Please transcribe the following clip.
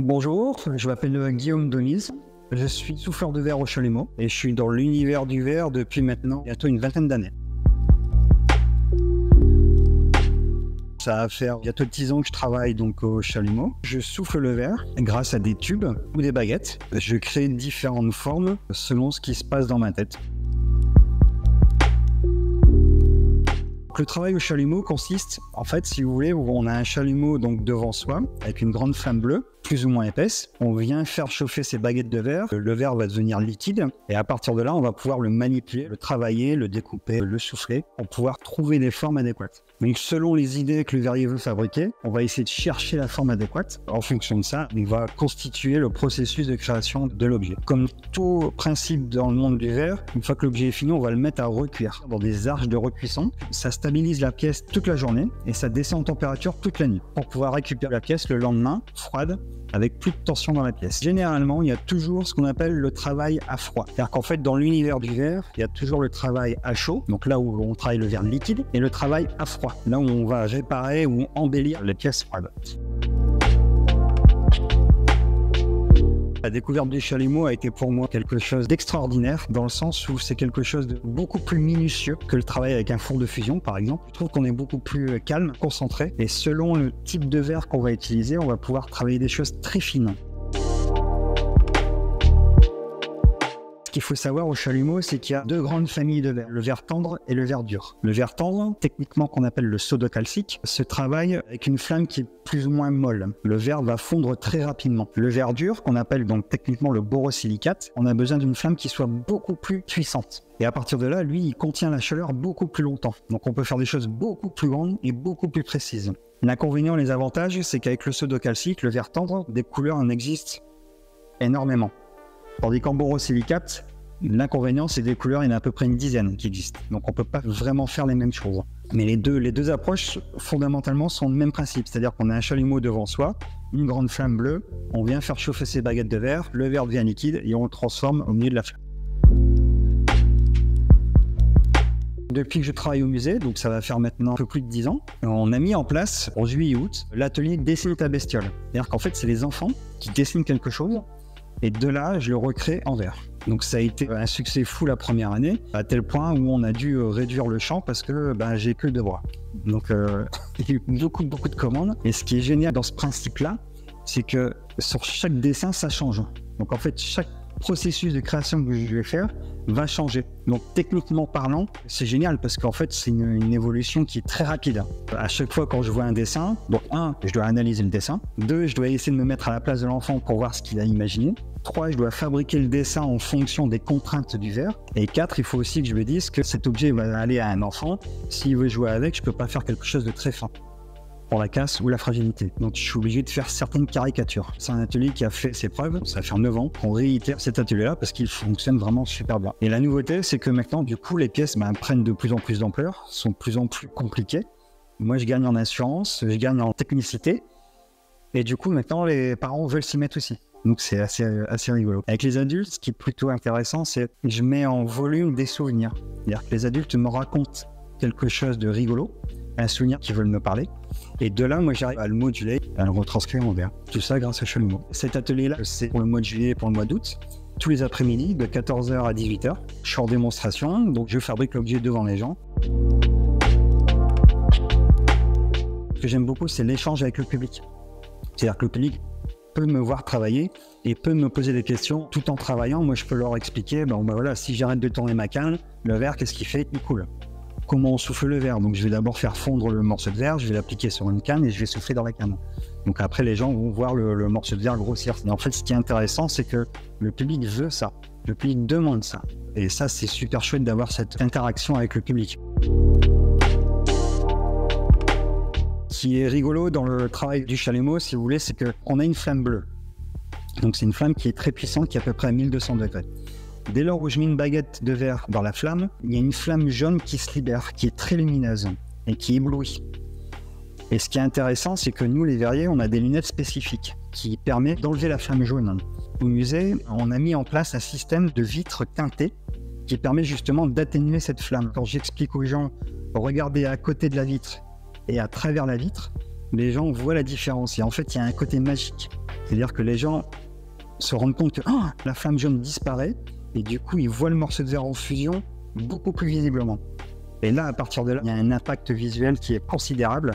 Bonjour, je m'appelle Guillaume Denise. Je suis souffleur de verre au Chalumeau et je suis dans l'univers du verre depuis maintenant bientôt une vingtaine d'années. Ça va faire bientôt 10 ans que je travaille donc au Chalumeau. Je souffle le verre grâce à des tubes ou des baguettes. Je crée différentes formes selon ce qui se passe dans ma tête. Le travail au chalumeau consiste, en fait, si vous voulez, on a un chalumeau donc devant soi avec une grande flamme bleue, plus ou moins épaisse. On vient faire chauffer ces baguettes de verre. Le verre va devenir liquide et à partir de là, on va pouvoir le manipuler, le travailler, le découper, le souffler pour pouvoir trouver des formes adéquates. Donc, selon les idées que le verrier veut fabriquer, on va essayer de chercher la forme adéquate. En fonction de ça, il va constituer le processus de création de l'objet. Comme tout principe dans le monde du verre, une fois que l'objet est fini, on va le mettre à recuire dans des arches de recuisson. Ça stabilise la pièce toute la journée et ça descend en température toute la nuit pour pouvoir récupérer la pièce le lendemain, froide, avec plus de tension dans la pièce. Généralement, il y a toujours ce qu'on appelle le travail à froid. C'est-à-dire qu'en fait, dans l'univers du verre, il y a toujours le travail à chaud, donc là où on travaille le verre liquide, et le travail à froid, là où on va réparer ou embellir les pièces froides. La découverte du chalumeau a été pour moi quelque chose d'extraordinaire dans le sens où c'est quelque chose de beaucoup plus minutieux que le travail avec un four de fusion par exemple. Je trouve qu'on est beaucoup plus calme, concentré et selon le type de verre qu'on va utiliser, on va pouvoir travailler des choses très fines. Ce qu'il faut savoir au chalumeau, c'est qu'il y a deux grandes familles de verre, le verre tendre et le verre dur. Le verre tendre, techniquement qu'on appelle le sodocalcique, se travaille avec une flamme qui est plus ou moins molle. Le verre va fondre très rapidement. Le verre dur, qu'on appelle donc techniquement le borosilicate, on a besoin d'une flamme qui soit beaucoup plus puissante. Et à partir de là, lui, il contient la chaleur beaucoup plus longtemps. Donc on peut faire des choses beaucoup plus grandes et beaucoup plus précises. L'inconvénient et les avantages, c'est qu'avec le sodocalcique, le verre tendre, des couleurs en existent énormément. Tandis qu'en borosilicate, l'inconvénient, c'est des couleurs, il y en a à peu près une dizaine qui existent. Donc on ne peut pas vraiment faire les mêmes choses. Mais les deux approches, fondamentalement, sont le même principe. C'est-à-dire qu'on a un chalumeau devant soi, une grande flamme bleue, on vient faire chauffer ses baguettes de verre, le verre devient liquide et on le transforme au milieu de la flamme. Depuis que je travaille au musée, donc ça va faire maintenant un peu plus de 10 ans, on a mis en place, en juillet et août, l'atelier Dessine ta bestiole. C'est-à-dire qu'en fait, c'est les enfants qui dessinent quelque chose, et de là, je le recrée en verre. Donc ça a été un succès fou la première année, à tel point où on a dû réduire le champ parce que j'ai que 2 bras. Donc il y a eu beaucoup de commandes. Et ce qui est génial dans ce principe-là, c'est que sur chaque dessin, ça change. Donc en fait, chaque processus de création que je vais faire va changer. Donc techniquement parlant, c'est génial parce qu'en fait c'est une évolution qui est très rapide. À chaque fois quand je vois un dessin, donc 1, je dois analyser le dessin, 2, je dois essayer de me mettre à la place de l'enfant pour voir ce qu'il a imaginé, 3, je dois fabriquer le dessin en fonction des contraintes du verre, et 4, il faut aussi que je me dise que cet objet va aller à un enfant, s'il veut jouer avec, je peux pas faire quelque chose de très fin pour la casse ou la fragilité. Donc je suis obligé de faire certaines caricatures. C'est un atelier qui a fait ses preuves, ça fait 9 ans qu'on réitère cet atelier-là parce qu'il fonctionne vraiment super bien. Et la nouveauté, c'est que maintenant, du coup, les pièces prennent de plus en plus d'ampleur, sont de plus en plus compliquées. Moi, je gagne en assurance, je gagne en technicité, et du coup, maintenant, les parents veulent s'y mettre aussi. Donc c'est assez rigolo. Avec les adultes, ce qui est plutôt intéressant, c'est que je mets en volume des souvenirs. C'est-à-dire que les adultes me racontent quelque chose de rigolo, un souvenir qu'ils veulent me parler. Et de là, moi, j'arrive à le moduler, à le retranscrire en verre. Tout ça grâce au chalumeau. Cet atelier-là, c'est pour le mois de juillet et pour le mois d'août. Tous les après-midi, de 14h à 18h. Je suis en démonstration, donc je fabrique l'objet devant les gens. Ce que j'aime beaucoup, c'est l'échange avec le public. C'est-à-dire que le public peut me voir travailler et peut me poser des questions tout en travaillant. Moi, je peux leur expliquer, voilà, si j'arrête de tourner ma canne, le verre, qu'est-ce qu'il fait? Il coule. Comment on souffle le verre? Donc je vais d'abord faire fondre le morceau de verre, je vais l'appliquer sur une canne et je vais souffler dans la canne. Donc après les gens vont voir le morceau de verre grossir. Et en fait ce qui est intéressant c'est que le public veut ça, le public demande ça. Et ça c'est super chouette d'avoir cette interaction avec le public. Ce qui est rigolo dans le travail du chalumeau, si vous voulez, c'est qu'on a une flamme bleue. Donc c'est une flamme qui est très puissante, qui est à peu près à 1200 degrés. Dès lors où je mets une baguette de verre dans la flamme, il y a une flamme jaune qui se libère, qui est très lumineuse et qui éblouit. Et ce qui est intéressant, c'est que nous, les verriers, on a des lunettes spécifiques qui permettent d'enlever la flamme jaune. Au musée, on a mis en place un système de vitres teintées qui permet justement d'atténuer cette flamme. Quand j'explique aux gens, regardez à côté de la vitre et à travers la vitre, les gens voient la différence. Et en fait, il y a un côté magique. C'est-à-dire que les gens se rendent compte que la flamme jaune disparaît et du coup, ils voient le morceau de verre en fusion beaucoup plus visiblement. Et là, à partir de là, il y a un impact visuel qui est considérable.